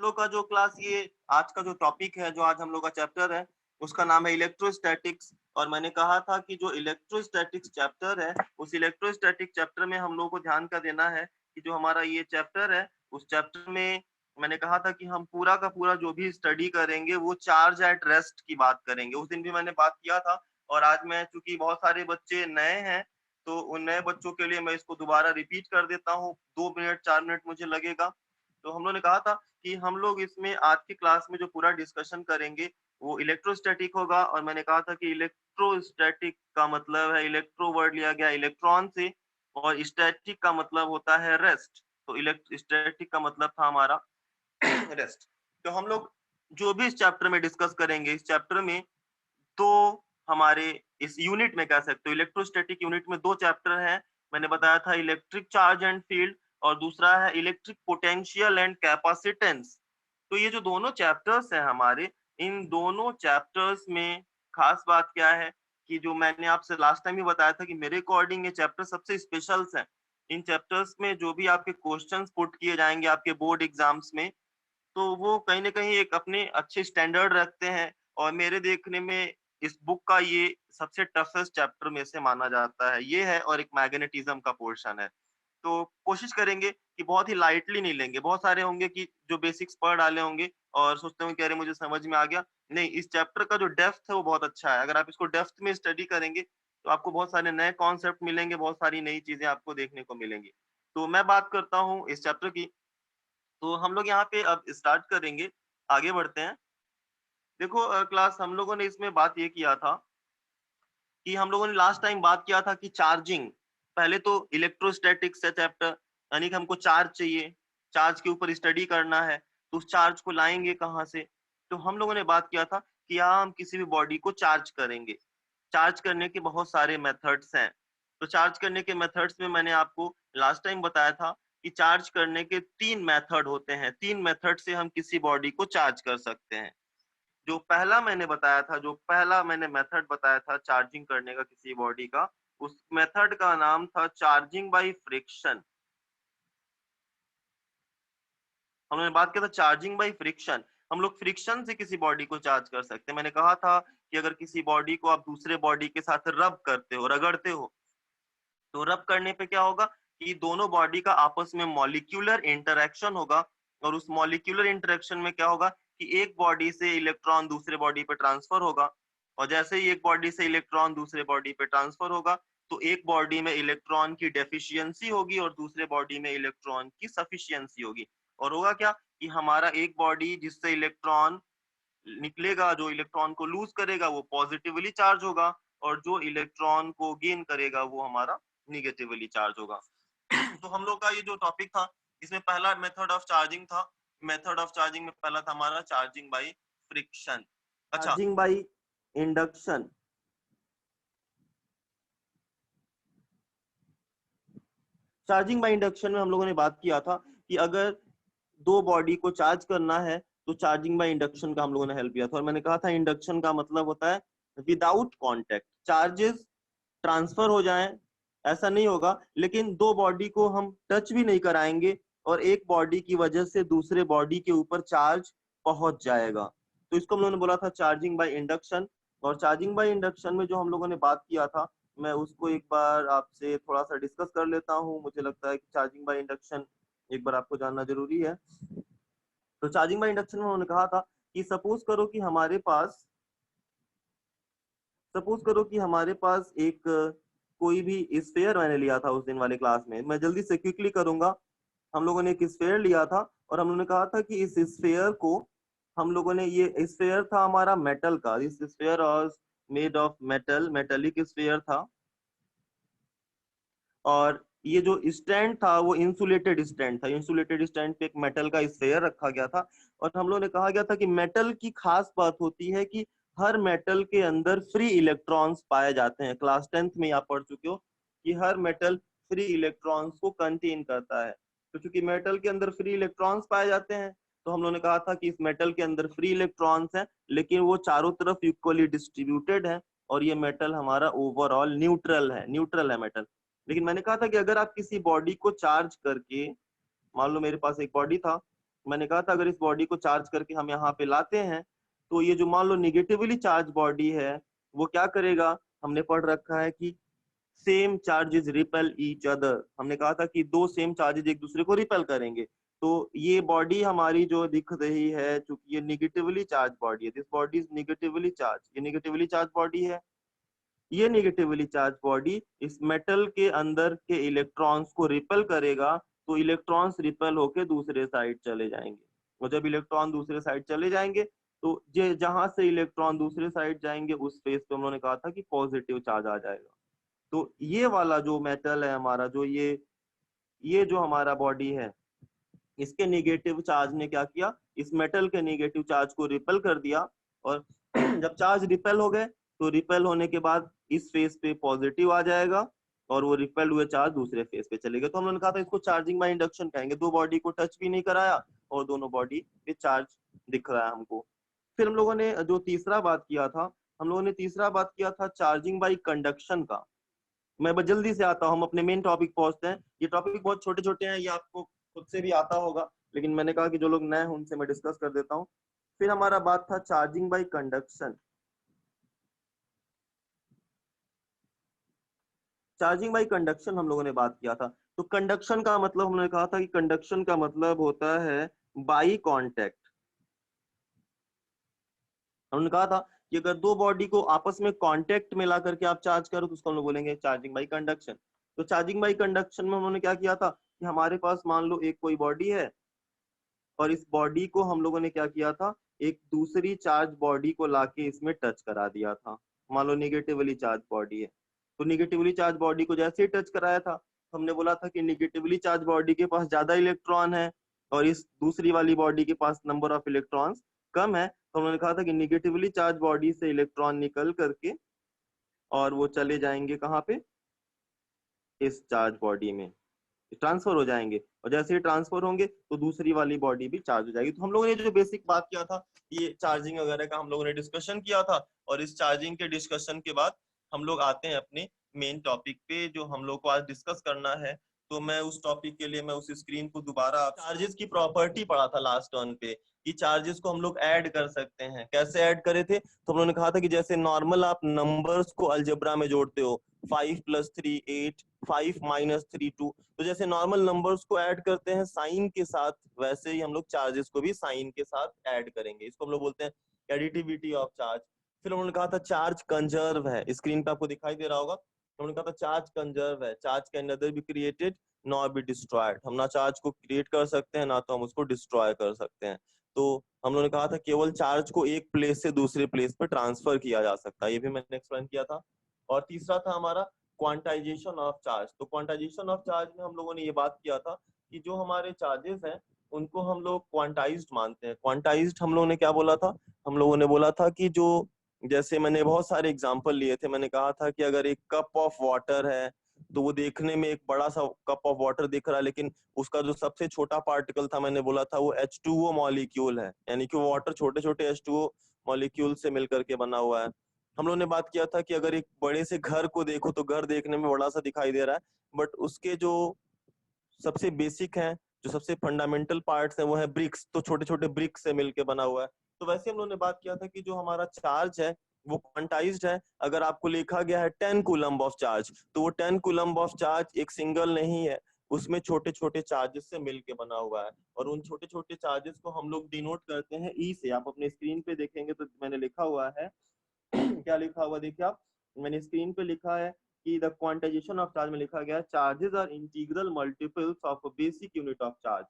लोग का जो क्लास ये आज का जो टॉपिक है, जो आज हम लोग का चैप्टर है, उसका नाम है इलेक्ट्रोस्टैटिक्स। और मैंने कहा था कि जो इलेक्ट्रोस्टैटिक्स चैप्टर है, उस इलेक्ट्रोस्टैटिक चैप्टर में हम लोग को ध्यान का देना है कि जो हमारा ये चैप्टर है, उस चैप्टर में मैंने कहा था कि हम पूरा का पूरा जो भी स्टडी करेंगे वो चार्ज एट रेस्ट की बात करेंगे। उस दिन भी मैंने बात किया था और आज मैं, चूंकि बहुत सारे बच्चे नए हैं, तो उन नए बच्चों के लिए मैं इसको दोबारा रिपीट कर देता हूँ। 2 मिनट 4 मिनट मुझे लगेगा। तो हम लोगों ने कहा था कि हम लोग इसमें आज की क्लास में जो पूरा डिस्कशन करेंगे वो इलेक्ट्रोस्टैटिक होगा। और मैंने कहा था कि इलेक्ट्रोस्टैटिक का मतलब है, इलेक्ट्रो वर्ड लिया गया इलेक्ट्रॉन से, और स्टैटिक का मतलब होता है रेस्ट। तो इलेक्ट्रोस्टैटिक का मतलब था हमारा रेस्ट। तो हम लोग जो भी इस चैप्टर में डिस्कस करेंगे, इस चैप्टर में तो हमारे इस यूनिट में कह सकते हो, इलेक्ट्रोस्टैटिक यूनिट में 2 चैप्टर हैं। मैंने बताया था इलेक्ट्रिक चार्ज एंड फील्ड, और दूसरा है इलेक्ट्रिक पोटेंशियल एंड कैपेसिटेंस। तो ये जो दोनों चैप्टर्स हैं हमारे, इन दोनों चैप्टर्स में खास बात क्या है कि जो मैंने आपसे लास्ट टाइम ही बताया था कि मेरे अकॉर्डिंग ये चैप्टर सबसे स्पेशल्स हैं। इन चैप्टर्स में जो भी आपके क्वेश्चंस पुट किए जाएंगे आपके बोर्ड एग्जाम्स में, तो वो कहीं ना कहीं एक अपने अच्छे स्टैंडर्ड रखते हैं। और मेरे देखने में इस बुक का ये सबसे टफेस्ट चैप्टर में से माना जाता है, ये है, और एक मैग्नेटिज्म का पोर्शन है। तो कोशिश करेंगे कि बहुत ही लाइटली नहीं लेंगे। बहुत सारे होंगे कि जो बेसिक्स पढ़ डाले होंगे और सोचते होंगे कि अरे मुझे समझ में आ गया। नहीं, इस चैप्टर का जो डेप्थ है वो बहुत अच्छा है। अगर आप इसको डेप्थ में स्टडी करेंगे तो आपको बहुत सारे नए कॉन्सेप्ट मिलेंगे, बहुत सारी नई चीजें आपको देखने को मिलेंगी। तो मैं बात करता हूँ इस चैप्टर की। तो हम लोग यहाँ पे अब स्टार्ट करेंगे, आगे बढ़ते हैं। देखो क्लास, हम लोगों ने इसमें बात ये किया था कि हम लोगों ने लास्ट टाइम बात किया था कि चार्जिंग, पहले तो इलेक्ट्रोस्टैटिक्स है चैप्टर, यानी कि हमको चार्ज चाहिए, चार्ज के ऊपर स्टडी करना है। तो उस चार्ज को लाएंगे कहाँ से? तो हम लोगों ने बात किया था कि यहाँ हम किसी भी बॉडी को चार्ज करेंगे। चार्ज करने के बहुत सारे मेथड्स हैं। तो चार्ज करने के मेथड्स में मैंने आपको लास्ट टाइम बताया था कि चार्ज करने के 3 मेथड होते हैं। 3 मेथड से हम किसी बॉडी को चार्ज कर सकते हैं। जो पहला मैंने बताया था, जो पहला मैंने मेथड बताया था चार्जिंग करने का किसी बॉडी का, उस मेथड का नाम था चार्जिंग बाय फ्रिक्शन। हमने बात किया था चार्जिंग बाय फ्रिक्शन। हम लोग फ्रिक्शन से किसी बॉडी को चार्ज कर सकते हैं। मैंने कहा था कि अगर किसी बॉडी को आप दूसरे बॉडी के साथ रब करते हो, रगड़ते हो, तो रब करने पे क्या होगा कि दोनों बॉडी का आपस में मॉलिक्यूलर इंटरेक्शन होगा। और उस मॉलिक्यूलर इंटरेक्शन में क्या होगा कि एक बॉडी से इलेक्ट्रॉन दूसरे बॉडी पे ट्रांसफर होगा। और जैसे ही एक बॉडी से इलेक्ट्रॉन दूसरे बॉडी पे ट्रांसफर होगा, तो एक बॉडी में इलेक्ट्रॉन की डेफिशिएंसी होगी और दूसरे बॉडी में इलेक्ट्रॉन की सफिशिएंसी होगी। और होगा क्या कि हमारा एक बॉडी जिससे इलेक्ट्रॉन निकलेगा, जो इलेक्ट्रॉन को लूज करेगा वो पॉजिटिवली चार्ज होगा, और जो इलेक्ट्रॉन को गेन करेगा वो हमारा निगेटिवली चार्ज होगा। तो हम लोग का ये जो टॉपिक था, इसमें पहला मेथड ऑफ चार्जिंग था। मेथड ऑफ चार्जिंग में पहला था हमारा चार्जिंग बाय फ्रिक्शन। अच्छा, charging by induction. Charging by induction में हम लोगों ने बात किया था कि अगर दो बॉडी को चार्ज करना है तो चार्जिंग बाय इंडक्शन का हम लोगों ने हेल्प किया था। और मैंने कहा था इंडक्शन का मतलब होता है विदाउट कांटेक्ट चार्जेस ट्रांसफर हो जाएं, ऐसा नहीं होगा, लेकिन दो बॉडी को हम टच भी नहीं कराएंगे और एक बॉडी की वजह से दूसरे बॉडी के ऊपर चार्ज पहुंच जाएगा। तो इसको हम लोगों ने बोला था चार्जिंग बाय इंडक्शन। और चार्जिंग बाय इंडक्शन में जो हम लोगों ने बात किया था, मैं उसको एक बार आपसे थोड़ा सा डिस्कस कर लेता हूँ। मुझे लगता है कि चार्जिंग बाय इंडक्शन एक बार आपको जानना जरूरी है। तो चार्जिंग बाय इंडक्शन में उन्होंने कहा था कि सपोज करो कि हमारे पास एक कोई भी स्फेयर मैंने लिया था उस दिन वाले क्लास में। मैं जल्दी से क्विकली करूंगा। हम लोगों ने एक स्फेयर लिया था और हम लोगों ने कहा था कि इस स्फेयर को हम लोगों ने, ये स्फेयर था हमारा मेटल का, इस sphere was made of metal, metallic sphere था। और ये जो स्टैंड था वो इंसुलेटेड स्टैंड था। इंसुलेटेड स्टैंड पे एक मेटल का स्फेयर रखा गया था। और हम लोगों ने कहा गया था कि मेटल की खास बात होती है कि हर मेटल के अंदर फ्री इलेक्ट्रॉन्स पाए जाते हैं। क्लास 10th में आप पढ़ चुके हो कि हर मेटल फ्री इलेक्ट्रॉन्स को कंटेन करता है। तो चूंकि मेटल के अंदर फ्री इलेक्ट्रॉन्स पाए जाते हैं, तो हम लोगों ने कहा था कि इस मेटल के अंदर फ्री इलेक्ट्रॉन्स हैं, लेकिन वो चारों तरफ इक्वली डिस्ट्रीब्यूटेड है। और ये मेटल हमारा ओवरऑल न्यूट्रल है मेटल। लेकिन मैंने कहा था कि अगर आप किसी बॉडी को चार्ज करके, मान लो मेरे पास एक बॉडी था, मैंने कहा था अगर इस बॉडी को चार्ज करके हम यहाँ पे लाते हैं तो ये जो मान लो निगेटिवली चार्ज बॉडी है वो क्या करेगा, हमने पढ़ रखा है कि same charges repel each other. हमने कहा था कि दो सेम चार्जेस एक दूसरे को रिपेल करेंगे। तो ये बॉडी हमारी जो दिख रही है, चूंकि ये निगेटिवली चार्ज बॉडी है, this body is negatively charge, ये निगेटिवली चार्ज बॉडी है। ये निगेटिवली चार्ज बॉडी इस मेटल के अंदर के इलेक्ट्रॉन्स को रिपेल करेगा, तो इलेक्ट्रॉन्स रिपेल होके दूसरे साइड चले जाएंगे। और जब इलेक्ट्रॉन दूसरे साइड चले जाएंगे तो जे जहां से इलेक्ट्रॉन दूसरे साइड जाएंगे उस फेस पे हम लोगों ने कहा था कि पॉजिटिव चार्ज आ जाएगा। तो ये वाला जो मेटल है हमारा, जो ये जो हमारा बॉडी है, इसके निगेटिव चार्ज ने क्या किया, इस मेटल के निगेटिव चार्ज को रिपेल कर दिया। और जब चार्ज रिपेल हो गए तो रिपेल होने के बाद इस फेस पे पॉजिटिव आ जाएगा और वो रिपेल हुए चार्ज दूसरे फेस पे चले गए। तो हम लोगों ने कहा था इसको चार्जिंग बाय इंडक्शन कहेंगे। दो बॉडी को टच भी नहीं कराया और दोनों बॉडी पे चार्ज दिख रहा है हमको। फिर हम लोगों ने जो तीसरा बात किया था, हम लोगों ने तीसरा बात किया था चार्जिंग बाय कंडक्शन का। मैं बस जल्दी से आता हूँ, हम अपने मेन टॉपिक पहुंचते हैं। ये टॉपिक बहुत छोटे छोटे हैं, ये आपको खुद से भी आता होगा, लेकिन मैंने कहा कि जो लोग नए हैं उनसे मैं डिस्कस कर देता हूँ। फिर हमारा बात था charging by conduction. Charging by conduction हम लोगों ने बात किया था। तो कंडक्शन का मतलब हमने कहा था कि कंडक्शन का मतलब होता है बाई कॉन्टेक्ट। हमने कहा था कि अगर दो बॉडी को आपस में कांटेक्ट में ला करके आप चार्ज करो तो उसको हम लोग बोलेंगे चार्जिंग बाय कंडक्शन। तो चार्जिंग बाय कंडक्शन में उन्होंने क्या किया था कि हमारे पास मान लो एक कोई बॉडी है और इस बॉडी को हम लोगों ने क्या किया था, एक दूसरी चार्ज बॉडी को लाके इसमें टच करा दिया था। मान लो निगेटिवली चार्ज बॉडी है, तो निगेटिवली चार्ज बॉडी को जैसे ही टच कराया था हमने बोला था कि निगेटिवली चार्ज बॉडी के पास ज्यादा इलेक्ट्रॉन है और इस दूसरी वाली बॉडी के पास नंबर ऑफ इलेक्ट्रॉन्स कम है। तो उन्होंने कहा था कि निगेटिवली चार्ज बॉडी से इलेक्ट्रॉन निकल करके और वो चले जाएंगे कहाँ पे, इस चार्ज बॉडी में ट्रांसफर हो जाएंगे। और जैसे ही ट्रांसफर होंगे तो दूसरी वाली बॉडी भी चार्ज हो जाएगी। तो हम लोगों ने जो बेसिक बात किया था, ये चार्जिंग वगैरह का हम लोगों ने डिस्कशन किया था। और इस चार्जिंग के डिस्कशन के बाद हम लोग आते हैं अपने मेन टॉपिक पे जो हम लोग को आज डिस्कस करना है। तो मैं उस टॉपिक के लिए मैं उस स्क्रीन को दोबारा, चार्जेस की प्रॉपर्टी पढ़ा था लास्ट टर्न पे कि चार्जेस को हम लोग ऐड कर सकते हैं। कैसे ऐड करे थे, तो हम लोगों ने कहा था कि जैसे नॉर्मल आप नंबर्स को अलजेब्रा में जोड़ते हो, 5 + 3 8, 5 - 3 2, तो जैसे नॉर्मल नंबर्स को ऐड करते हैं साइन के साथ, वैसे ही हम लोग चार्जेस को भी साइन के साथ ऐड करेंगे। इसको हम लोग बोलते हैं एडिटिविटी ऑफ चार्ज। फिर उन्होंने कहा था चार्ज कंजर्व है, स्क्रीन पे आपको दिखाई दे रहा होगा। उन्होंने कहा था चार्ज कंजर्व है, charge can nether be created nor be destroyed. हम ना चार्ज को क्रिएट कर सकते हैं ना तो हम उसको डिस्ट्रॉय कर सकते हैं। तो हम लोगों ने कहा था केवल चार्ज को एक प्लेस से दूसरे प्लेस पे ट्रांसफर किया जा सकता है, ये भी मैंने एक्सप्लेन किया था। और तीसरा था हमारा क्वांटाइजेशन ऑफ चार्ज। तो क्वांटाइजेशन ऑफ चार्ज में हम लोगों ने ये बात किया था कि जो हमारे चार्जेस हैं उनको हम लोग क्वांटाइज्ड मानते हैं। क्वांटाइज्ड हम लोगों ने क्या बोला था, हम लोगों ने बोला था कि जो, जैसे मैंने बहुत सारे एग्जांपल लिए थे, मैंने कहा था कि अगर एक कप ऑफ वाटर है तो वो देखने में एक बड़ा सा कप ऑफ वाटर दिख रहा है, लेकिन उसका जो सबसे छोटा पार्टिकल था मैंने बोला था वो H2O मॉलिक्यूल है, यानी कि वो वाटर छोटे छोटे H2O मॉलिक्यूल से मिलकर के बना हुआ है। हम लोगों ने बात किया था कि अगर एक बड़े से घर को देखो तो घर देखने में बड़ा सा दिखाई दे रहा है, बट उसके जो सबसे बेसिक है, जो सबसे फंडामेंटल पार्ट्स है वो है ब्रिक्स, तो छोटे छोटे ब्रिक्स से मिलके बना हुआ है। तो वैसे हम लोगों ने बात किया था कि जो हमारा चार्ज है वो क्वांटाइज्ड है। अगर आपको लिखा गया है 10 कूलम्ब ऑफ चार्ज, तो वो 10 कूलम्ब ऑफ चार्ज एक सिंगल नहीं है, उसमें छोटे छोटे चार्जेस से मिलके बना हुआ है। और उन छोटे छोटे चार्जेस को हम लोग डिनोट करते हैं ई से। आप अपने स्क्रीन पे देखेंगे तो मैंने लिखा हुआ है क्या लिखा हुआ देखिए आप, मैंने स्क्रीन पे लिखा है कि द क्वांटाइजेशन ऑफ चार्ज में लिखा गया charges are integral multiples of a basic unit of charge.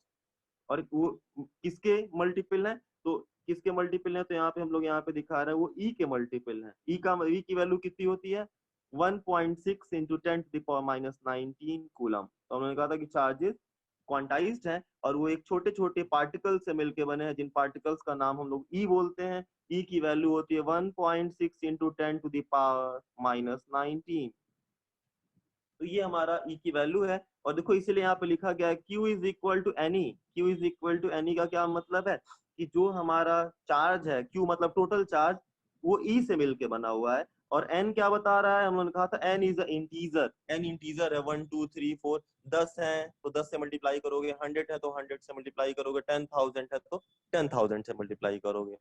और वो किसके मल्टीपल है, तो किसके मल्टीपल है, तो यहाँ पे हम लोग यहाँ पे दिखा रहे हैं वो ई के मल्टीपल है। ई की वैल्यू कितनी होती है, 1.6 इंटू 10⁻19 कूलम। तो उन्होंने कहा था कि चार्जेस क्वांटाइज्ड है और वो एक छोटे छोटे पार्टिकल से मिलके बने हैं, जिन पार्टिकल्स का नाम हम लोग ई बोलते हैं। ई की वैल्यू होती है 1.6 इंटू 10⁻19। तो ये हमारा ई की वैल्यू है। और देखो इसीलिए यहाँ पे लिखा गया है Q is equal to n e. Q is equal to n e का क्या मतलब है कि जो हमारा चार्ज है Q मतलब टोटल चार्ज, वो ई से मिलके बना हुआ है। और n क्या बता रहा है, हम लोगों ने कहा था n is a integer, n integer है, 1 2 3 4 10 है तो 10 से मल्टीप्लाई करोगे, 100 है तो 100 से मल्टीप्लाई करोगे, 10,000 है तो 10,000 से मल्टीप्लाई करोगे।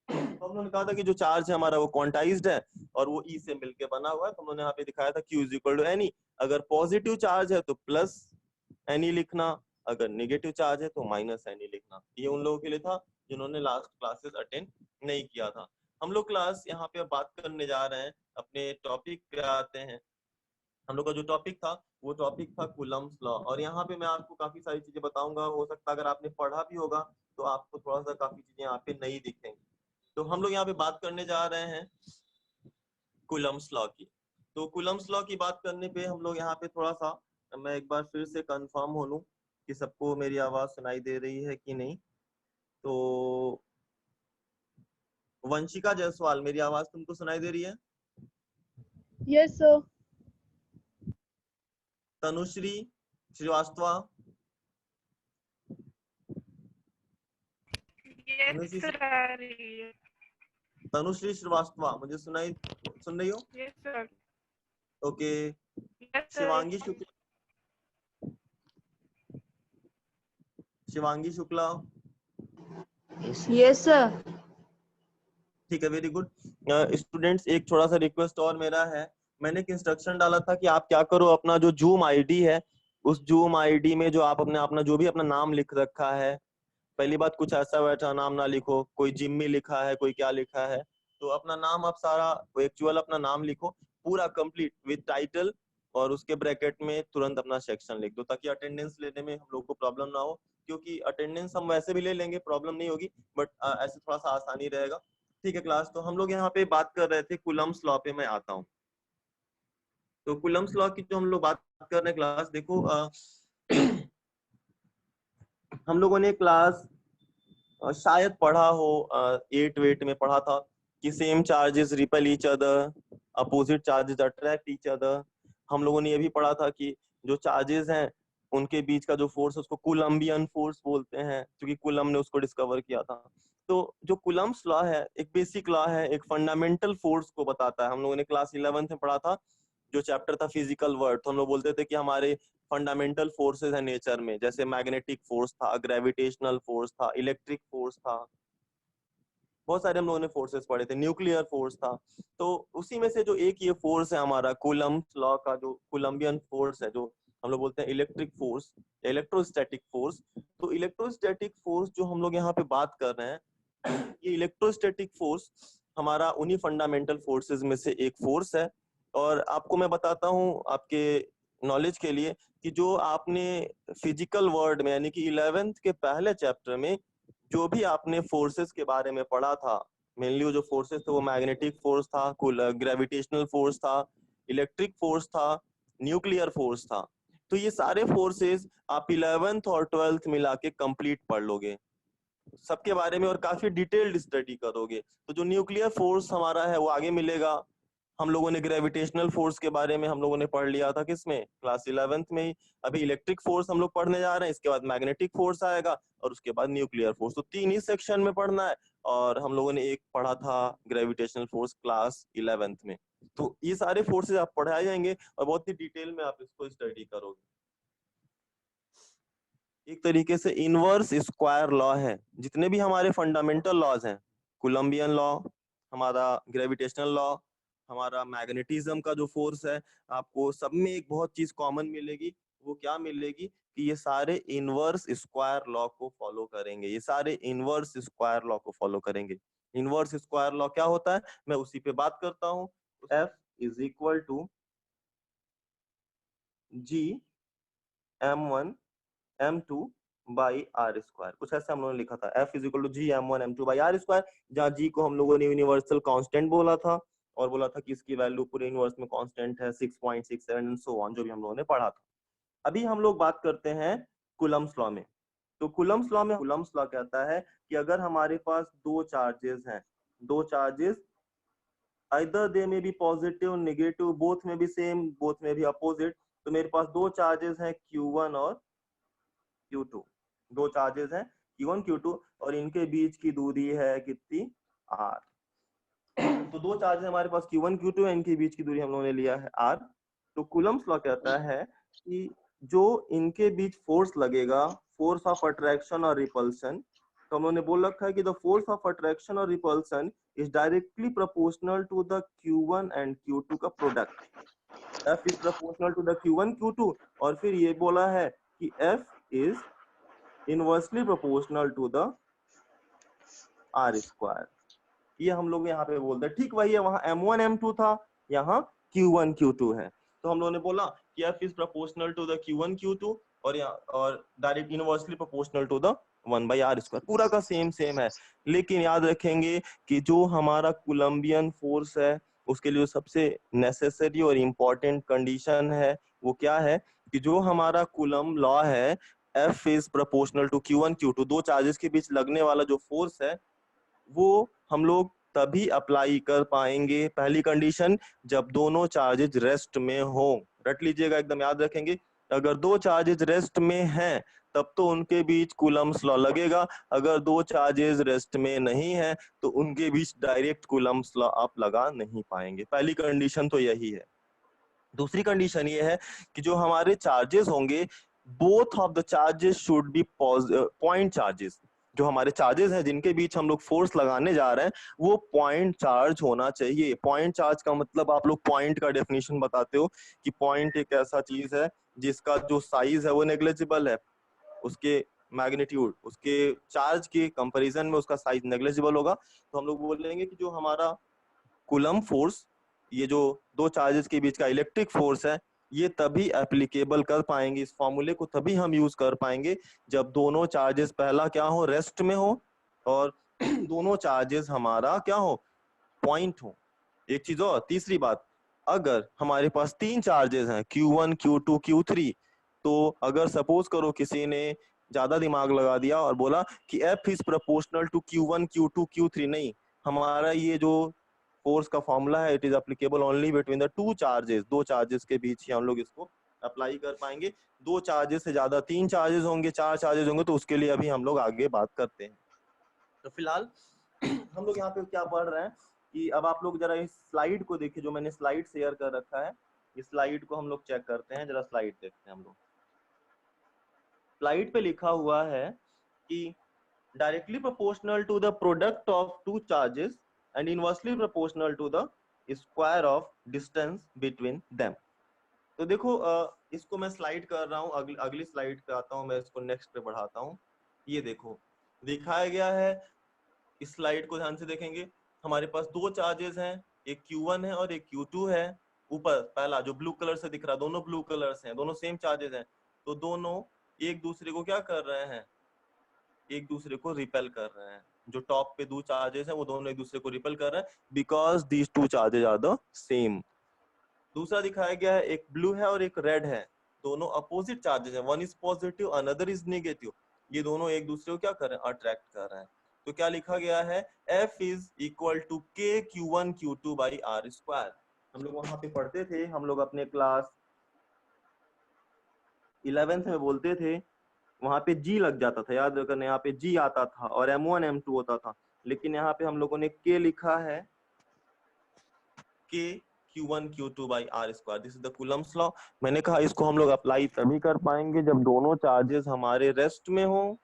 तो हम लोगों ने कहा था कि जो चार्ज है हमारा वो क्वांटाइज्ड है और वो E से मिलके बना हुआ है, तो हम लोगों ने यहाँ पे दिखाया था Q is equal to n e. अगर पॉजिटिव चार्ज है तो प्लस एनी लिखना, अगर नेगेटिव चार्ज है तो माइनस एनी लिखना। ये उन लोगों के लिए था जिन्होंने लास्ट क्लासेस अटेंड नहीं किया था। हम लोग क्लास यहाँ पे बात करने जा रहे हैं, अपने टॉपिक पे आते हैं। हम लोग का जो टॉपिक था वो टॉपिक था कूलम्स लॉ, और यहाँ पे मैं आपको काफी सारी चीजें बताऊंगा। हो सकता है अगर आपने पढ़ा भी होगा तो आपको थोड़ा सा काफी चीजें यहाँ पे नहीं दिखेंगी। तो हम लोग यहाँ पे बात करने जा रहे हैं कूलम्स लॉ की। तो कूलम्स लॉ की बात करने पे हम लोग यहाँ पे थोड़ा सा, मैं एक बार फिर से कंफर्म हो लूं कि सबको मेरी आवाज सुनाई दे रही है कि नहीं। तो वंशिका जायसवाल, मेरी आवाज तुमको सुनाई दे रही है? Yes sir. Tanushree Srivastava, Tanushree sir आ रही है। तनुश्री श्रीवास्तव मुझे सुन रही हो? Yes sir. Okay. Yes sir. Shivangi Shukla, Shivangi Shukla, yes sir. ठीक है, वेरी गुड। स्टूडेंट्स, एक थोड़ा सा रिक्वेस्ट और मेरा है, मैंने एक इंस्ट्रक्शन डाला था कि आप क्या करो, अपना जो जूम आईडी है उस जूम आईडी में जो आप अपना जो भी अपना नाम लिख रखा है, पहली बात कुछ ऐसा वैसा नाम ना लिखो, कोई जिम्मी लिखा है कोई क्या लिखा है, तो अपना नाम आप सारा एक्चुअल अपना नाम लिखो पूरा कंप्लीट विद टाइटल, और उसके ब्रैकेट में तुरंत अपना सेक्शन लिख दो ताकि अटेंडेंस लेने में हम लोग को प्रॉब्लम ना हो। क्योंकि अटेंडेंस हम वैसे भी ले लेंगे, प्रॉब्लम नहीं होगी, बट ऐसे थोड़ा सा आसानी रहेगा। ठीक है क्लास, तो हम लोग यहाँ पे बात कर रहे थे कूलम्स लॉ पे, मैं आता हूँ। तो कूलम्स लॉ की जो हम लोग बात कर रहे हैं क्लास, देखो हम लोगों ने क्लास शायद पढ़ा हो 8 वेट में पढ़ा था कि same charges repel each other, opposite charges attract each other. हम लोगों ने ये भी पढ़ा था कि जो चार्जेस हैं उनके बीच का जो फोर्स है उसको कूलम्बियन फोर्स बोलते हैं, क्योंकि कूलम ने उसको डिस्कवर किया था। तो जो कूलम्स लॉ है एक बेसिक लॉ है, एक फंडामेंटल फोर्स को बताता है। हम लोगों ने क्लास 11th में पढ़ा था, जो चैप्टर था फिजिकल वर्ड, तो हम लोग बोलते थे कि हमारे फंडामेंटल फोर्सेस है नेचर में, जैसे मैग्नेटिक फोर्स था, ग्रेविटेशनल फोर्स था, इलेक्ट्रिक फोर्स था, बहुत सारे हम लोगों ने फोर्सेस पढ़े थे, न्यूक्लियर फोर्स था। तो उसी में से जो एक ये फोर्स है हमारा कूलम्स लॉ का, जो कूलम्बियन फोर्स है, जो हम लोग बोलते हैं इलेक्ट्रिक फोर्स, इलेक्ट्रोस्टैटिक फोर्स। तो इलेक्ट्रोस्टैटिक फोर्स जो हम लोग यहाँ पे बात कर रहे हैं, ये इलेक्ट्रोस्टैटिक फोर्स हमारा उन्हीं फंडामेंटल फोर्सेस में से एक फोर्स है। और आपको मैं बताता हूँ आपके नॉलेज के लिए कि जो आपने फिजिकल वर्ड में यानी कि 11th के पहले चैप्टर में जो भी आपने फोर्सेस के बारे में पढ़ा था, मेनली जो फोर्सेस थे वो मैग्नेटिक फोर्स था, ग्रेविटेशनल फोर्स था, इलेक्ट्रिक फोर्स था, न्यूक्लियर फोर्स था। तो ये सारे फोर्सेस आप 11th और 12th मिला के कंप्लीट पढ़ लोगे सबके बारे में, और काफी डिटेल्ड स्टडी करोगे। तो जो न्यूक्लियर फोर्स हमारा है वो आगे मिलेगा। हम लोगों ने ग्रेविटेशनल फोर्स के बारे में हम लोगों ने पढ़ लिया था किसमें, क्लास 11th में ही। अभी इलेक्ट्रिक फोर्स हम लोग पढ़ने जा रहे हैं, इसके बाद मैग्नेटिक फोर्स आएगा और उसके बाद न्यूक्लियर फोर्स। तो 3 ही सेक्शन में पढ़ना है, और हम लोगों ने एक पढ़ा था ग्रेविटेशनल फोर्स क्लास 11th में। तो ये सारे फोर्सेज आप पढ़ाए जाएंगे और बहुत ही डिटेल में आप इसको स्टडी करोगे। एक तरीके से इनवर्स स्क्वायर लॉ है, जितने भी हमारे फंडामेंटल लॉज हैं, कोलंबियन लॉ, हमारा ग्रेविटेशनल लॉ, हमारा मैग्नेटिज्म का जो फोर्स है, आपको सब में एक बहुत चीज कॉमन मिलेगी। वो क्या मिलेगी कि ये सारे इनवर्स स्क्वायर लॉ को फॉलो करेंगे, ये सारे इनवर्स स्क्वायर लॉ को फॉलो करेंगे। इनवर्स स्क्वायर लॉ क्या होता है, मैं उसी पे बात करता हूँ। F is equal to G m1 m2 by are square, कुछ ऐसा हम लोगों ने लिखा था। F is equal to G m1 m2 by are square, जहाँ जी को हम लोगों ने यूनिवर्सल कांस्टेंट बोला था, और बोला था कि इसकी वैल्यू पूरे यूनिवर्स में कांस्टेंट है 6.67 एंड सो ऑन, जो भी हम लोगों ने पढ़ा था। अभी हम लोग बात करते हैं कूलम्स लॉ में। तो कूलम्स लॉ में कूलम्स लॉ कहता है कि अगर हमारे पास दो चार्जेस हैं, दो charges either they may be positive negative, both में भी सेम, both में भी अपोजिट, तो मेरे पास दो चार्जेस हैं Q1 और Q2, दो चार्जेस हैं Q1 Q2, और इनके बीच की दूरी है कितनी, R। तो दो चार्जेस हमारे पास Q1 Q2 है, इनके बीच की दूरी हम लोगों ने लिया है R। तो कूलम्स लॉ कहता है कि जो इनके बीच फोर्स लगेगा, फोर्स ऑफ अट्रैक्शन और रिपल्शन, तो हम लोगों ने बोल रखा है कि द फोर्स ऑफ अट्रैक्शन और repulsion is directly proportional to the Q1 and Q2 का product. F is proportional to the Q1 Q2, और फिर ये बोला है कि F is inversely proportional to the R square. ये हम लोग यहाँ पे बोलते हैं, ठीक वही है, वहां M1 M2 था, यहाँ Q1 Q2 है। तो हम लोगों ने बोला कि F is proportional to the Q1 Q2 और यहाँ और direct inversely proportional to the 1/r square, पूरा का सेम है। लेकिन याद रखेंगे कि जो हमारा कोलंबियन फोर्स है उसके लिए सबसे नेसेसरी और इम्पोर्टेंट कंडीशन है वो क्या है कि जो हमारा कूलम्ब लॉ है F is proportional to Q1 Q2, दो चार्जेस के बीच लगने वाला जो फोर्स है वो हम लोग तभी अप्लाई कर पाएंगे, पहली कंडीशन, जब दोनों चार्जेज रेस्ट में हो। रट लीजिएगा, एकदम याद रखेंगे, अगर दो चार्जेज रेस्ट में हैं तब तो उनके बीच कूलम्ब्स लॉ लगेगा, अगर दो चार्जेस रेस्ट में नहीं है तो उनके बीच डायरेक्ट कूलम्ब्स लॉ आप लगा नहीं पाएंगे। पहली कंडीशन तो यही है। दूसरी कंडीशन ये है कि जो हमारे चार्जेस होंगे, both of the charges should be point charges. जो हमारे चार्जेस हैं जिनके बीच हम लोग फोर्स लगाने जा रहे हैं वो पॉइंट चार्ज होना चाहिए। पॉइंट चार्ज का मतलब आप लोग पॉइंट का डेफिनेशन बताते हो कि पॉइंट एक ऐसा चीज है जिसका जो साइज है वो नेग्लिजिबल है, उसके मैग्नीट्यूड, उसके चार्ज के कंपैरिजन में उसका साइज नेग्लिजिबल होगा। तो हम लोग बोलेंगे कि जो हमारा कूलम्ब फोर्स, ये जो दो चार्जेस के बीच का इलेक्ट्रिक फोर्स है, ये तभी एप्लीकेबल कर पाएंगे, इस फॉर्मूले को तभी हम यूज कर पाएंगे जब दोनों चार्जेस पहला क्या हो, रेस्ट में हो, और दोनों चार्जेस हमारा क्या हो, पॉइंट हो। एक चीज और, तीसरी बात, अगर हमारे पास तीन चार्जेस हैं Q1 Q2 Q3, तो अगर सपोज करो किसी ने ज्यादा दिमाग लगा दिया और बोला कि F is proportional to Q1 Q2 Q3, नहीं, हमारा ये जो फोर्स का फॉर्मूला है it is applicable only between the two charges, दो चार्जेस के बीच ही हम लोग इसको अप्लाई कर पाएंगे। दो चार्जेस से ज्यादा, तीन चार्जेस होंगे, चार चार्जेस होंगे, तो उसके लिए अभी हम लोग आगे बात करते हैं। तो फिलहाल हम लोग यहाँ पे क्या पढ़ रहे हैं कि अब आप लोग जरा इस स्लाइड को देखिए, जो मैंने स्लाइड शेयर कर रखा है, इस स्लाइड को हम लोग चेक करते हैं, जरा स्लाइड देखते हैं हम लोग। स्लाइड पे लिखा हुआ है कि directly proportional to the product of two charges and inversely proportional to the square of distance between them. तो देखो इसको मैं स्लाइड कर रहा हूँ, अगली स्लाइड पे आता हूँ, मैं इसको नेक्स्ट पे बढ़ाता हूँ। ये देखो दिखाया गया है, इस स्लाइड को ध्यान से देखेंगे, हमारे पास दो चार्जेस हैं, एक Q1 है और एक Q2 है। ऊपर पहला जो ब्लू कलर से दिख रहा है, दोनों ब्लू कलर्स हैं, दोनों सेम चार्जेस हैं, तो दोनों एक दूसरे को क्या कर रहे हैं, एक दूसरे को रिपेल कर रहे हैं। जो टॉप पे दो चार्जेस हैं वो दोनों एक दूसरे को रिपेल कर रहे हैं because these two charges are the same. दूसरा दिखाया गया है, एक ब्लू है और एक रेड है, दोनों अपोजिट चार्जेस हैं, one is positive another is negative, ये दोनों एक दूसरे को क्या कर रहे हैं, अट्रैक्ट कर रहे हैं। तो क्या लिखा गया है, F is equal to K Q1 Q2 by R square. हम लोग वहां पे पढ़ते थे, हम लोग अपने क्लास 11th में बोलते थे, वहां पे G लग जाता था, याद रखना, यहाँ पे G आता था और M1 M2 होता था, लेकिन यहाँ पे हम लोगों ने K लिखा है, K Q1 Q2 by R square, this is the Coulomb's law. मैंने कहा इसको हम लोग अप्लाई तभी कर पाएंगे जब दोनों चार्जेस हमारे रेस्ट में हो,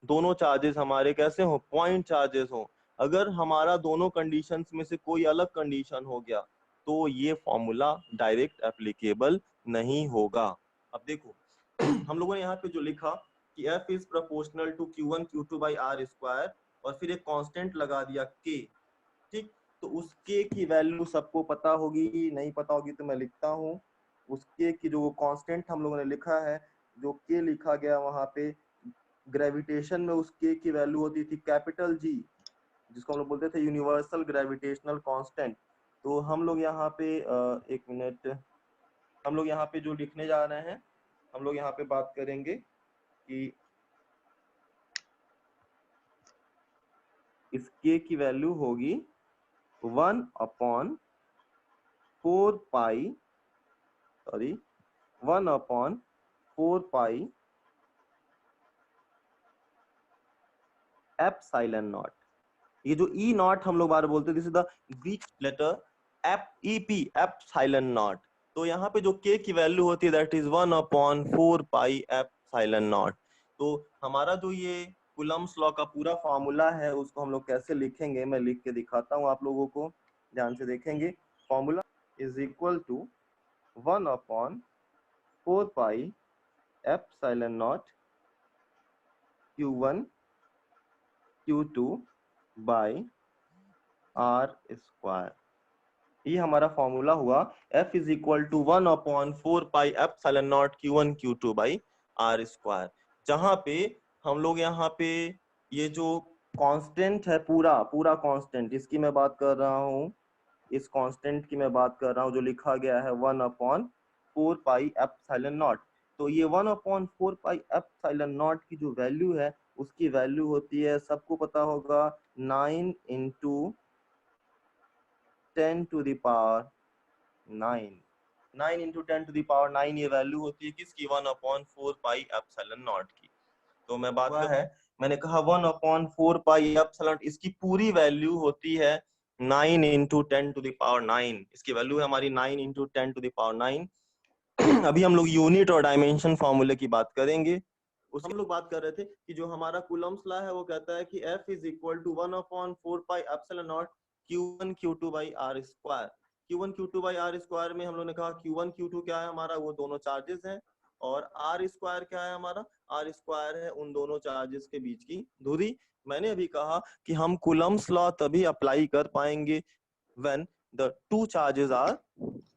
दोनों चार्जेस हमारे कैसे हो, पॉइंट चार्जेस हो। अगर हमारा दोनों कंडीशंस में से कोई अलग कंडीशन हो गया तो ये फॉर्मूला डायरेक्ट एप्लीकेबल नहीं होगा। अब देखो हम लोगों ने यहाँ पे जो लिखा कि F is proportional to Q1 Q2 by R square और फिर एक कांस्टेंट लगा दिया K, ठीक, तो उस K की वैल्यू सबको पता होगी, नहीं पता होगी तो मैं लिखता हूँ, उस K की जो कांस्टेंट हम लोगों ने लिखा है, जो K लिखा गया वहां पे, ग्रेविटेशन में उस K की वैल्यू होती थी कैपिटल G, जिसको हम लोग बोलते थे यूनिवर्सल ग्रेविटेशनल कांस्टेंट। तो हम लोग यहाँ पे एक मिनट, हम लोग यहाँ पे जो लिखने जा रहे हैं, हम लोग यहाँ पे बात करेंगे कि इस K की वैल्यू होगी 1/4 एप्सिलॉन नॉट। ये जो ई नॉट हम लोग बार बोलते हैं, this is the Greek letter एप ईपी एप्सिलॉन नॉट। तो यहाँ पे जो के की वैल्यू होती है that is 1/4 pi epsilon naught. तो हमारा जो ये कूलम्ब्स लॉ का पूरा फॉर्मूला है उसको हम लोग कैसे लिखेंगे, मैं लिख के दिखाता हूँ आप लोगों को, ध्यान से देखेंगे। Formula is equal to 1/4 pi epsilon naught Q1 Q2 by are square. ये हमारा फॉर्मूला हुआ। F is equal to 1/4 pi epsilon naught Q1 Q2 by are square, जहां पे हम लोग यहाँ पे ये जो कांस्टेंट है पूरा पूरा कांस्टेंट, इसकी मैं बात कर रहा हूँ, इस कांस्टेंट की मैं बात कर रहा हूँ जो लिखा गया है 1/4 पाई एप्सिलॉन नॉट। तो ये 1/4 पाई एप्सिलॉन नॉट की जो वैल्यू है उसकी वैल्यू होती है, सबको पता होगा, 9 into 10 to the power 9। 9 into 10 to the power 9 ये वैल्यू होती है किसकी, 1/4 पाई एप्सिलॉन नॉट की। तो मैं बात कर, मैंने कहा 1/4 पाई एप्सिलॉन, इसकी पूरी वैल्यू होती है 9 इंटू 10 टू द पावर 9। इसकी वैल्यू है हमारी 9 इंटू 10 टू द पावर 9। अभी हम लोग यूनिट और डायमेंशन फॉर्मूले की बात करेंगे। उस हम लोग बात कर रहे थे कि जो हमारा कूलम्ब्स लॉ है वो कहता है कि F is equal to 1/4 pi epsilon naught Q1 Q2 by are square. Q1 Q2 by are square में हम लोग ने कहा Q1 Q2 क्या है हमारा, वो दोनों चार्जेस हैं, और आर स्क्वायर क्या है हमारा, आर स्क्वायर है उन दोनों चार्जेस के बीच की दूरी। मैंने अभी कहा कि हम कूलम्ब्स लॉ तभी अप्लाई कर पाएंगे when the two charges are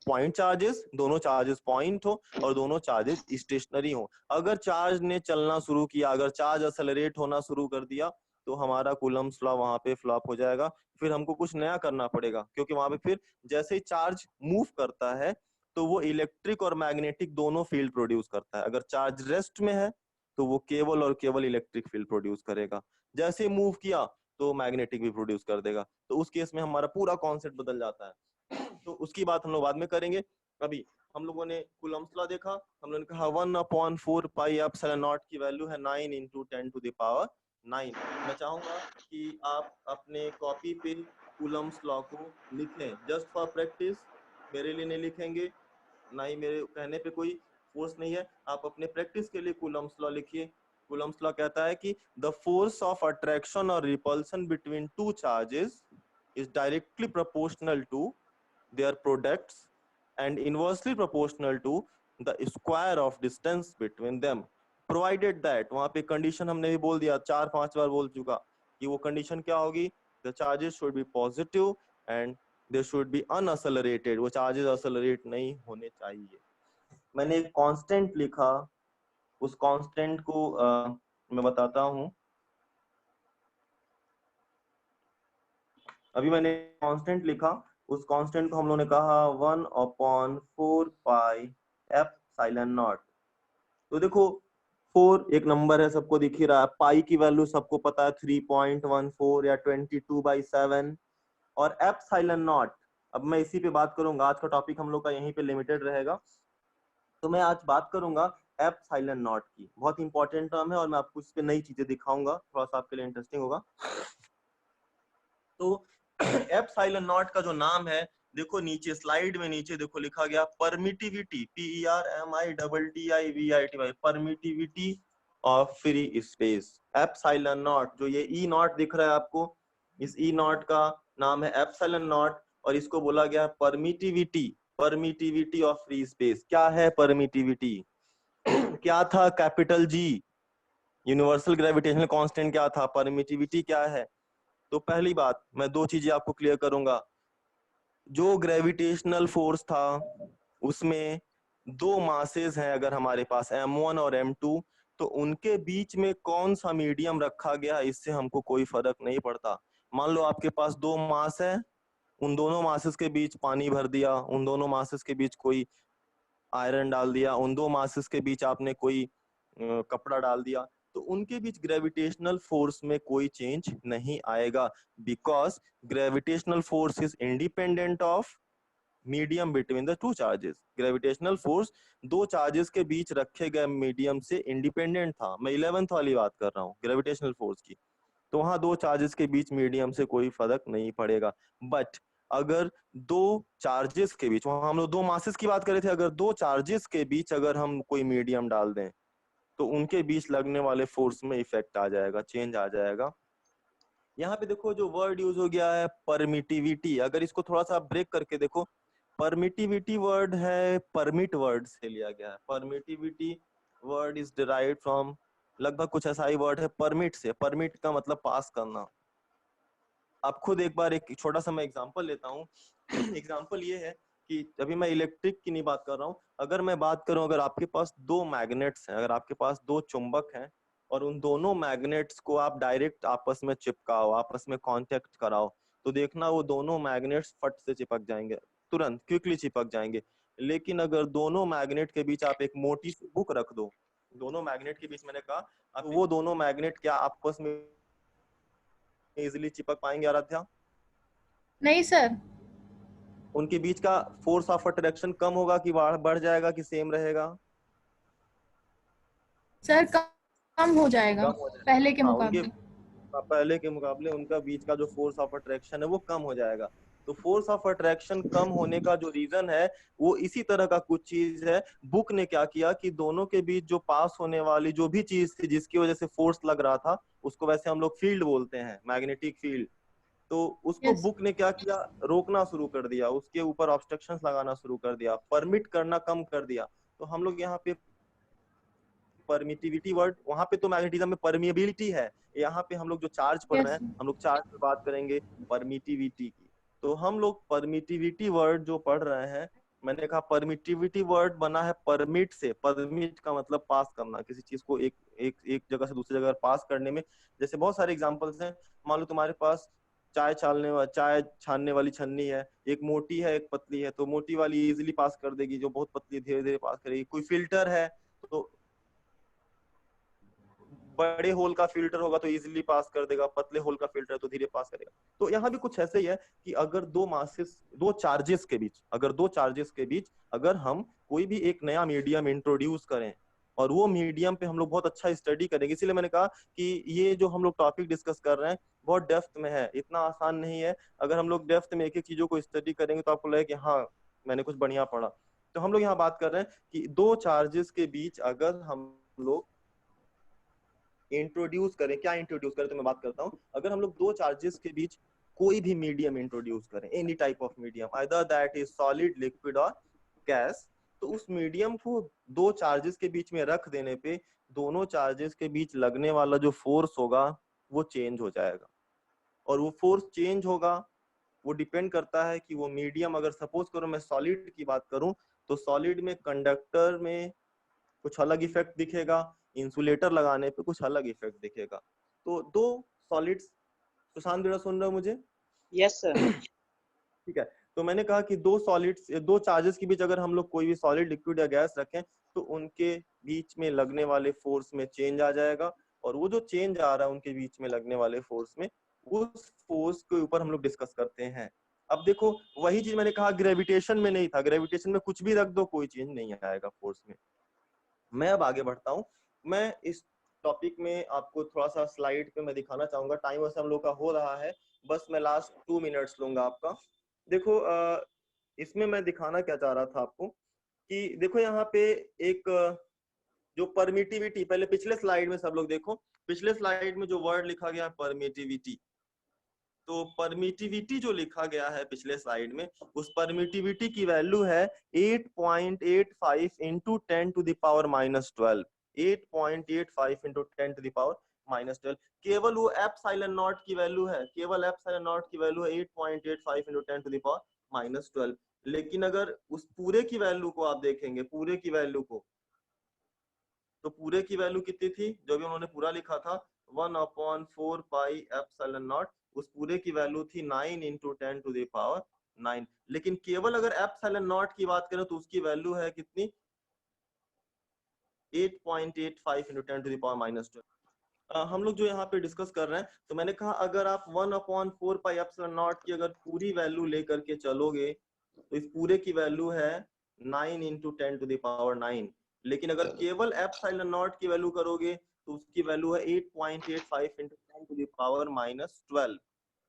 point charges, दोनों चार्जेस पॉइंट हो और दोनों चार्जेस स्टेशनरी हो। अगर चार्ज ने चलना शुरू किया, अगर चार्ज एक्सेलरेट होना शुरू कर दिया, तो हमारा कूलम्ब्स लॉ वहां पे फ्लॉप हो जाएगा। फिर हमको कुछ नया करना पड़ेगा, क्योंकि वहां पे फिर जैसे ही चार्ज मूव करता है तो वो इलेक्ट्रिक और मैग्नेटिक दोनों फील्ड प्रोड्यूस करता है। अगर चार्ज रेस्ट में है तो वो केवल और केवल इलेक्ट्रिक फील्ड प्रोड्यूस करेगा, जैसे ही मूव किया तो मैग्नेटिक भी प्रोड्यूस कर देगा। तो उस केस में हमारा पूरा कॉन्सेप्ट बदल जाता है। तो उसकी बात हम लोग बाद में करेंगे। अभी हम लोगों ने कूलम्ब्स लॉ देखा, हम लोगों ने कहा 1/4 पाई एप्सिलॉन नॉट की वैल्यू है 9 इंटू 10 टू द पावर 9। मैं चाहूंगा कि आप अपने कॉपी पे कूलम्ब्स लॉ को लिखें, जस्ट फॉर प्रैक्टिस, मेरे लिए नहीं लिखेंगे, ना ही मेरे कहने पे कोई फोर्स नहीं है, आप अपने प्रैक्टिस के लिए कूलम्ब्स लॉ लिखिए। कूलम्ब्स लॉ कहता है कि द फोर्स ऑफ अट्रैक्शन और repulsion between two charges is directly proportional to their products and inversely proportional to the square of distance between them, provided that, वहां पे condition हमने भी बोल दिया, 4-5 बार बोल चुका कि वो कंडीशन क्या होगी, the charges should be positive and they should be unaccelerated, वो चार्जेस एक्सेलरेट नहीं होने चाहिए। मैंने एक कांस्टेंट लिखा, उस कांस्टेंट को मैं बताता हूं। अभी मैंने कांस्टेंट लिखा, उस कांस्टेंट को हम लोगों ने कहा 1/4 पाई एप्सिलॉन नॉट। तो देखो 4 एक नंबर है, सबको दिख ही रहा है, पाई की वैल्यू सबको पता है 3.14 या 22/7, और एप्सिलॉन नॉट, अब मैं इसी पे बात करूंगा, आज का टॉपिक हम लोग का यहीं पे लिमिटेड रहेगा। तो मैं आज बात करूंगा एप्सिलॉन नॉट की, बहुत इंपॉर्टेंट टर्म है और मैं आपको इस पे नई चीजें दिखाऊंगा, थोड़ा सा आपके लिए इंटरेस्टिंग होगा। तो एप्सिलॉन नॉट का जो नाम है, देखो नीचे स्लाइड में नीचे देखो लिखा गया permittivity, PERMITTIVITY, permittivity of free space. Epsilon not, जो ये ई नॉट दिख रहा है आपको, इस ई नॉट का नाम है एप्सिलॉन नॉट, और इसको बोला गया permittivity, permittivity of free space. क्या है परमिटिविटी? क्या था capital G? Universal gravitational constant क्या था? परमिटिविटी क्या है? तो पहली बात मैं दो चीजें आपको क्लियर करूंगा। जो ग्रेविटेशनल फोर्स था उसमें दो मासेस हैं, अगर हमारे पास m1 और m2, तो उनके बीच में कौन सा मीडियम रखा गया इससे हमको कोई फर्क नहीं पड़ता। मान लो आपके पास दो मास है, उन दोनों मासेस के बीच पानी भर दिया, उन दोनों मासेस के बीच कोई आयरन डाल दिया, उन दो मासेस के बीच आपने कोई कपड़ा डाल दिया, तो उनके बीच ग्रेविटेशनल फोर्स में कोई चेंज नहीं आएगा, because gravitational force is independent of medium between the two charges. Gravitational force दो चार्जेस के बीच रखे गए मीडियम से इंडिपेंडेंट था। मैं 11th वाली बात कर रहा हूँ ग्रेविटेशनल फोर्स की। तो वहां दो चार्जेस के बीच मीडियम से कोई फर्क नहीं पड़ेगा। बट अगर दो चार्जेस के बीच, वहां हम लोग दो मासेस की बात कर रहे थे, अगर दो चार्जेस के बीच अगर हम कोई मीडियम डाल दें तो उनके बीच लगने वाले फोर्स में इफेक्ट आ जाएगा, चेंज आ जाएगा। यहाँ पे देखो जो वर्ड यूज हो गया है परमिटिविटी, अगर इसको थोड़ा सा ब्रेक करके देखो, परमिटिविटी वर्ड है परमिट वर्ड से लिया गया है। Permittivity word is derived from, लगभग कुछ ऐसा ही वर्ड है परमिट से। परमिट का मतलब पास करना। आप खुद एक बार एक छोटा सा मैं एग्जांपल लेता हूँ। एग्जांपल ये है कि अभी मैं इलेक्ट्रिक की नहीं बात कर रहा हूँ, अगर मैं बात करूं, अगर आपके पास दो मैग्नेट्स हैं, अगर आपके पास दो चुंबक हैं और उन दोनों मैग्नेट्स को आप डायरेक्ट आपस में चिपकाओ, आपस में कांटेक्ट कराओ, तो देखना वो दोनों मैग्नेट्स फट से चिपक जाएंगे, तुरंत क्विकली चिपक जाएंगे। लेकिन अगर दोनों मैग्नेट के बीच आप एक मोटी सी बुक रख दो, दोनों मैग्नेट के बीच मैंने कहा, अब वो दोनों मैग्नेट क्या आपस में इजिली चिपक पाएंगे आराध्या? नहीं सर। उनके बीच का फोर्स ऑफ अट्रैक्शन कम होगा कि बढ़ जाएगा कि सेम रहेगा? सर कम हो जाएगा कम हो जाएगा। पहले के हाँ, उनके मुकाबले। पहले के मुकाबले उनका बीच का जो फोर्स ऑफ अट्रैक्शन है वो कम हो जाएगा। तो फोर्स ऑफ अट्रैक्शन कम होने का जो रीजन है वो इसी तरह का कुछ चीज है। बुक ने क्या किया कि दोनों के बीच जो पास होने वाली जो भी चीज थी जिसकी वजह से फोर्स लग रहा था, उसको वैसे हम लोग फील्ड बोलते हैं, मैग्नेटिक फील्ड। तो उसको यस। बुक ने क्या किया, रोकना शुरू कर दिया, उसके ऊपर ऑब्स्ट्रक्शंस लगाना शुरू कर दिया, परमिट करना कम कर दिया। तो हम लोग यहाँ पे परमिटिविटी वर्ड, वहां पे तो मैग्नेटिज्म में परमिएबिलिटी है, यहाँ पे हम लोग जो चार्ज पढ़ रहे यस। हैं, हम लोग चार्ज पे बात करेंगे परमिटिविटी की। तो हम लोग परमिटिविटी वर्ड जो पढ़ रहे हैं, मैंने कहा परमिटिविटी वर्ड बना है परमिट से। परमिट का मतलब पास करना, किसी चीज को एक एक एक जगह से दूसरी जगह पास करने में। जैसे बहुत सारे एग्जांपल्स हैं, मान लो तुम्हारे पास चाय छानने वाली छन्नी है, एक मोटी है एक पतली है, तो मोटी वाली इजीली पास कर देगी, जो बहुत पतली धीरे धीरे पास करेगी। कोई फिल्टर है, तो बड़े होल का फिल्टर होगा तो इजीली पास कर देगा, पतले होल का फिल्टर तो धीरे पास करेगा। तो यहाँ भी कुछ ऐसे ही है कि अगर दो चार्जेस के बीच, अगर हम कोई भी एक नया मीडियम इंट्रोड्यूस करें, और वो मीडियम पे हम लोग बहुत अच्छा स्टडी करेंगे, इसीलिए मैंने कहा कि ये जो हम लोग टॉपिक डिस्कस कर रहे हैं बहुत डेप्थ में है, इतना आसान नहीं है। अगर हम लोग डेप्थ में एक एक चीजों को स्टडी करेंगे तो आपको लगेगा कि हाँ मैंने कुछ बढ़िया पढ़ा। तो हम लोग यहाँ बात कर रहे हैं कि दो चार्जेस के बीच अगर हम लोग इंट्रोड्यूस करें, क्या इंट्रोड्यूस करें, तो मैं बात करता हूं, अगर हम लोग दो चार्जेस के बीच कोई भी मीडियम इंट्रोड्यूस करें, any type of medium, either that is solid, liquid और गैस, तो उस मीडियम को दो चार्जेस के बीच में रख देने पे दोनों चार्जेस के बीच लगने वाला जो फोर्स होगा वो चेंज हो जाएगा। और वो फोर्स चेंज होगा, वो डिपेंड करता है कि वो मीडियम, अगर सपोज करो मैं सॉलिड की बात करूं, तो सॉलिड में कंडक्टर में कुछ अलग इफेक्ट दिखेगा, इंसुलेटर लगाने पे कुछ अलग इफेक्ट दिखेगा। तो दो सॉलिड्स, सुशांत बेटा सुन रहे हो मुझे? Yes sir. ठीक है, तो मैंने कहा कि दो सॉलिड्स, दो चार्जेस के बीच अगर हम लोग कोई भी सॉलिड, लिक्विड या गैस रखें तो उनके बीच में लगने वाले फोर्स में चेंज आ जाएगा। और वो जो चेंज आ रहा है उनके बीच में लगने वाले फोर्स में, उस फोर्स के ऊपर हम लोग डिस्कस करते हैं। अब देखो वही चीज मैंने कहा ग्रेविटेशन में नहीं था, ग्रेविटेशन में कुछ भी रख दो कोई चेंज नहीं आएगा फोर्स में। मैं अब आगे बढ़ता हूँ। मैं इस टॉपिक में आपको थोड़ा सा स्लाइड पे मैं दिखाना चाहूंगा, टाइम वैसे हम लोग का हो रहा है, बस मैं लास्ट 2 मिनट्स लूंगा आपका। देखो इसमें मैं दिखाना क्या चाह रहा था आपको कि देखो यहाँ पे एक जो परमिटिविटी, पहले पिछले स्लाइड में सब लोग देखो, पिछले स्लाइड में जो वर्ड लिखा गया परमिटिविटी, तो परमिटिविटी जो लिखा गया है पिछले स्लाइड में, उस परमिटिविटी की वैल्यू है 8.85 into 10 to the power -12। 8.85 into 10 to the power -12। केवल वो एप्सिलॉन नॉट की वैल्यू है, केवल एप्सिलॉन नॉट की वैल्यू है 8.85 इंटू 10 टू द पावर -12। लेकिन अगर उस पूरे की वैल्यू को आप देखेंगे, पूरे की वैल्यू को, तो पूरे की वैल्यू कितनी थी, जो भी उन्होंने पूरा लिखा था 1/4 पाई एप्सिलॉन नॉट, उस पूरे की वैल्यू थी 9 इंटू 10 टू द पावर 9। लेकिन केवल अगर एप्सिलॉन नॉट की बात करें तो उसकी वैल्यू है कितनी, 8.85 इंटू 10 टू द पावर -12। हम लोग जो यहाँ पे डिस्कस कर रहे हैं, तो मैंने कहा अगर आप 1/4 पाई एप्सिलॉन नॉट की अगर पूरी वैल्यू लेकर के चलोगे तो इस पूरे की वैल्यू है 9 इंटू 10 टू द पावर 9। लेकिन अगर केवल एप्सिलॉन नॉट की वैल्यू करोगे तो उसकी वैल्यू है 8.85 इंटू 10⁻⁻12।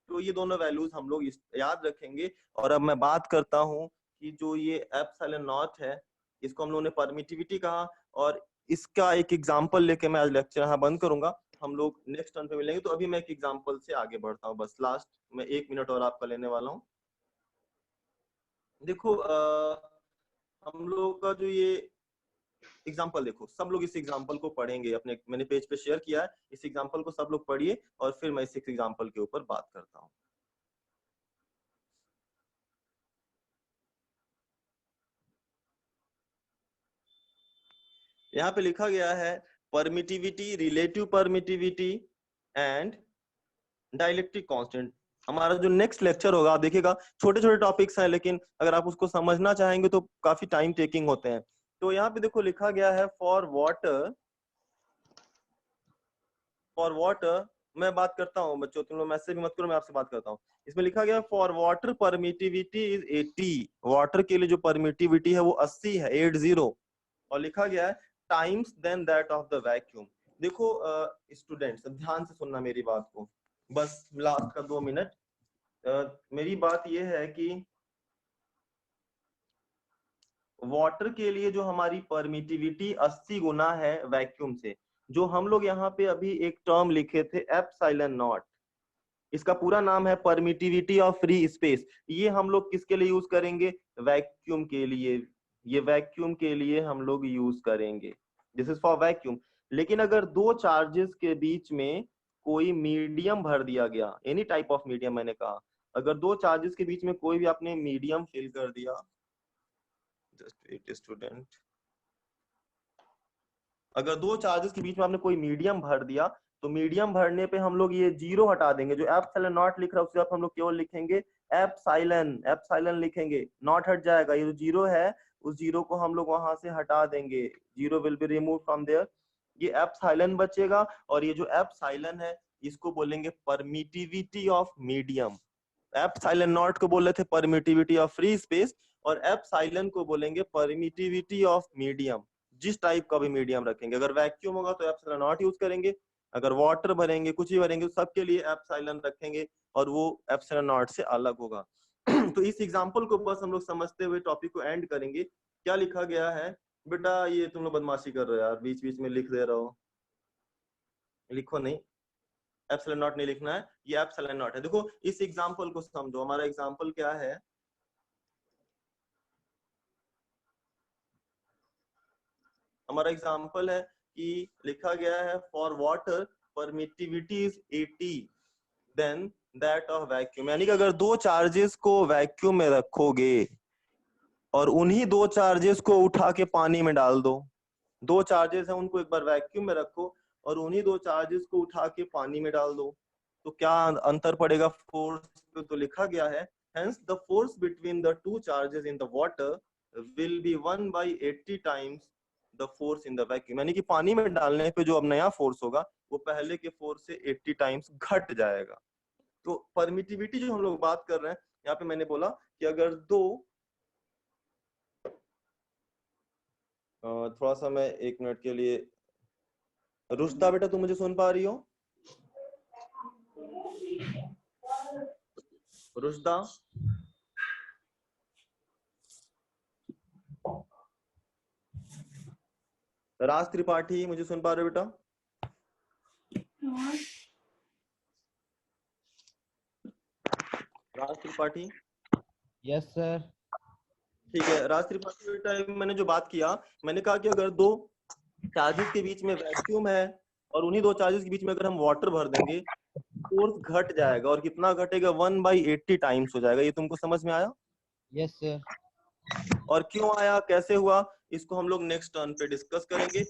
तो ये दोनों वैल्यूज हम लोग याद रखेंगे। और अब मैं बात करता हूँ कि जो ये एप्सिलॉन नॉट है, इसको हम लोगों ने परमिटिविटी कहा, और इसका एक एग्जांपल लेके मैं आज लेक्चर यहाँ बंद करूंगा। हम लोग नेक्स्ट टर्न पे मिलेंगे। तो अभी मैं एक एग्जांपल से आगे बढ़ता हूँ, बस लास्ट में 1 मिनट और आपका लेने वाला हूँ। देखो हम लोग का जो ये एग्जाम्पल, देखो सब लोग इस एग्जाम्पल को पढ़ेंगे, अपने मैंने पेज पे शेयर किया है, इस एग्जाम्पल को सब लोग पढ़िए और फिर मैं इस एग्जाम्पल के ऊपर बात करता हूँ। यहाँ पे लिखा गया है permittivity, relative permittivity and dielectric constant. हमारा जो नेक्स्ट लेक्चर होगा, आप देखिएगा छोटे छोटे टॉपिक्स हैं, लेकिन अगर आप उसको समझना चाहेंगे तो काफी टाइम टेकिंग होते हैं। तो यहाँ पे देखो लिखा गया है फॉर वाटर, मैं बात करता हूँ बच्चों, तुम लोग मैसेज भी मत करो, मैं आपसे बात करता हूँ। इसमें लिखा गया for water permittivity is 80। Water के लिए जो परमिटिविटी है वो 80 है, 80। और लिखा गया है times than that of the vacuum. देखो स्टूडेंट्स ध्यान से सुनना मेरी बात को, बस लास्ट का 2 मिनट। मेरी बात ये है कि वाटर के लिए जो हमारी परमिटिविटी 80 गुना है वैक्यूम से, जो हम लोग यहाँ पे अभी एक टर्म लिखे थे एप्सिलॉन नॉट, इसका पूरा नाम है परमिटिविटी ऑफ फ्री स्पेस। ये हम लोग किसके लिए यूज करेंगे? वैक्यूम के लिए। ये वैक्यूम के लिए हम लोग यूज करेंगे, दिस इज फॉर वैक्यूम। लेकिन अगर दो चार्जेस के बीच में कोई मीडियम भर दिया गया, एनी टाइप ऑफ मीडियम, मैंने कहा अगर दो चार्जेस के बीच में कोई भी आपने मीडियम फिल कर दिया, जस्ट वेट स्टूडेंट, अगर दो चार्जेस के बीच में आपने कोई मीडियम भर दिया, तो मीडियम भरने पे हम लोग ये जीरो हटा देंगे। जो एप्सिलॉन नॉट लिख रहा है उससे आप हम लोग केवल लिखेंगे एप्सिलॉन लिखेंगे, नॉट हट जाएगा। ये जो जीरो है उस जीरो को हम लोग वहां से हटा देंगे, zero will be remove from there, ये एप्सिलॉन बचेगा। और ये जो एप्सिलॉन है इसको बोलेंगे permittivity of medium. Epsilon naught को बोल रहे थे परमिटिविटी ऑफ फ्री स्पेस, और एप्सिलॉन को बोलेंगे परमिटिविटी ऑफ मीडियम। जिस टाइप का भी मीडियम रखेंगे, अगर वैक्यूम होगा तो एप्सिलॉन नॉट यूज करेंगे, अगर वाटर भरेंगे, कुछ भी भरेंगे, सबके लिए एप्सिलॉन रखेंगे और वो एप्सिलॉन नॉट से अलग होगा। तो इस एग्जांपल को बस हम लोग समझते हुए टॉपिक को एंड करेंगे। क्या लिखा गया है बेटा? ये तुम लोग बदमाशी कर रहे हो यार, बीच बीच में लिख दे रहे हो, लिखो नहीं, एप्सिलॉन नॉट नहीं लिखना है, ये एप्सिलॉन नॉट है। देखो इस एग्जांपल को समझो, हमारा एग्जांपल क्या है? हमारा एग्जांपल है कि लिखा गया है for water permittivity is 80 than that of vacuum. यानी कि अगर दो चार्जेस को वैक्यूम में रखोगे और उन्हीं दो चार्जेस को उठा के पानी में डाल दो, दो चार्जेस हैं उनको एक बार वैक्यूम में रखो और उन्हीं दो चार्जेस को उठा के पानी में डाल दो, तो क्या अंतर पड़ेगा फोर्स पे? तो लिखा गया है hence the force between the two charges in the water will be 1/80 times the force in the vacuum. यानी कि पानी में डालने पे जो अब नया फोर्स होगा वो पहले के फोर्स से 80 टाइम्स घट जाएगा। तो परमिटिविटी जो हम लोग बात कर रहे हैं, यहाँ पे मैंने बोला कि अगर दो, थोड़ा सा मैं 1 मिनट के लिए, रुश्ता बेटा तुम मुझे सुन पा रही हो? रुश्दा, राज त्रिपाठी मुझे सुन पा रहे हो बेटा? राज त्रिपाठी? Yes sir. ठीक है राज त्रिपाठी बेटा, मैंने जो बात किया, मैंने कहा कि अगर दो चार्जेस के बीच में वैक्यूम है और उन्हीं दो चार्जेस के बीच में अगर हम वाटर भर देंगे, फोर्स घट जाएगा। और कितना घटेगा? 1/80 टाइम्स हो जाएगा। ये तुमको समझ में आया? Yes sir. और क्यों आया, कैसे हुआ, इसको हम लोग नेक्स्ट टर्न पे डिस्कस करेंगे।